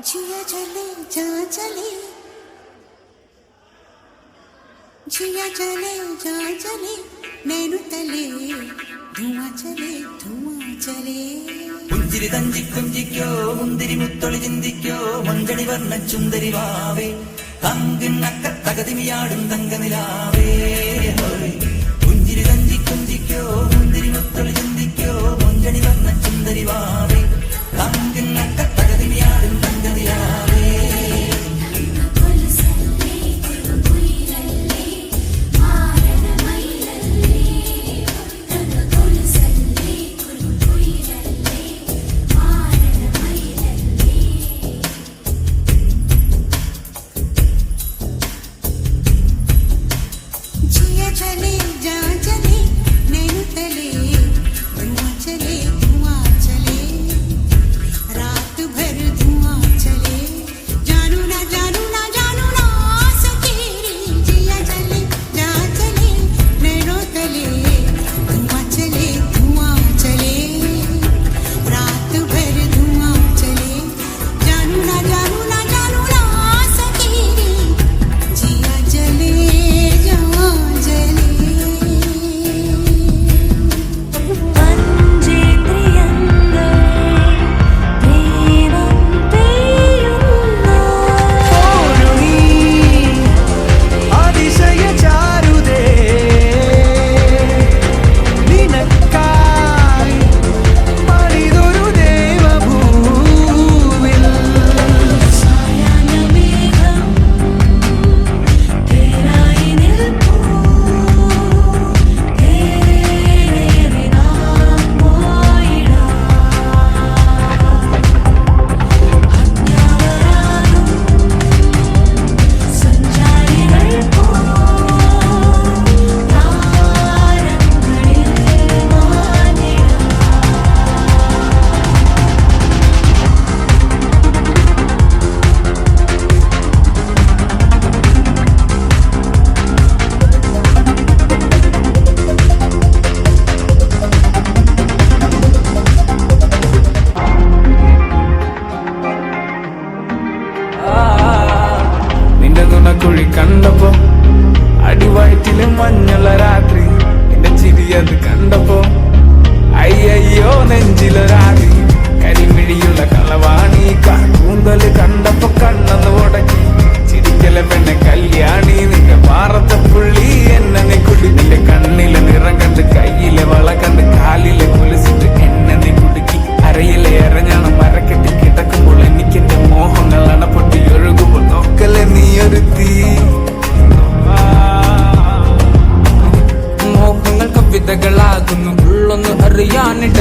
जिया चले जा चले जिया चले जा चले नैनु तले धुआं चले പുഞ്ചിരി തഞ്ചിക്കുഞ്ചിക്കോ മുന്തിരി മുത്തൊളി ചിന്തിക്കോ മഞ്ചണി വർണ്ണ ചുന്ദരി വാവേ തങ്കിണ്ണക്ക തകതിമിയാടും തങ്കനിലാവേ പുഞ്ചിരി തഞ്ചിക്കുഞ്ചിക്കോ മുന്തിരി മുത്തൊളി ചിന്തിക്കോ മഞ്ചണി വർണ്ണ ചുന്ദരി വാവേ തങ്കിണ്ണക്ക തകതിമിയാടും തങ്കനിലാവേ चले जा चले नैनु तले धुआं चले रात भर धुआं चले जानू ना सकेरी जिया चले जा चले नैनु तले धुआं चले रात भर धुआं चले जानू ना सकेरी जिया चले കുഴി കണ്ടപ്പോ അടിവയറ്റില് മഞ്ഞുള്ള രാത്രി എന്റെ ചിരി അത് കണ്ടപ്പോ അയ്യോ നെഞ്ചിലൊരാതി കരിമിഴിയുള്ള കളവാണി കൂന്തല് കണ്ടപ്പോ കണ്ണന്ന് ഉടക്കി ചിരിക്കല പെണ്ണെ കല്യാണി നിന്റെ പാറത്തെ പുള്ളി എന്നെ നീ കുടി നിന്റെ കണ്ണിലെ നിറം കണ്ട് കയ്യിലെ വള കണ്ട് കാലിലെ കുലിച്ചിട്ട് എന്നെ നീ കുടുക്കി അരയിലെ എറഞ്ഞാണ് മരക്കെട്ടി കിടക്കുമ്പോൾ എനിക്കെന്റെ മോഹങ്ങൾ അണപ്പൊട്ടി ഒഴുകുമ്പോൾ നോക്കല്ലേ നീ ഒരു തീ മോഹങ്ങൾ കവിതകളാകുന്നു ഉള്ളൊന്ന് അറിയാനിട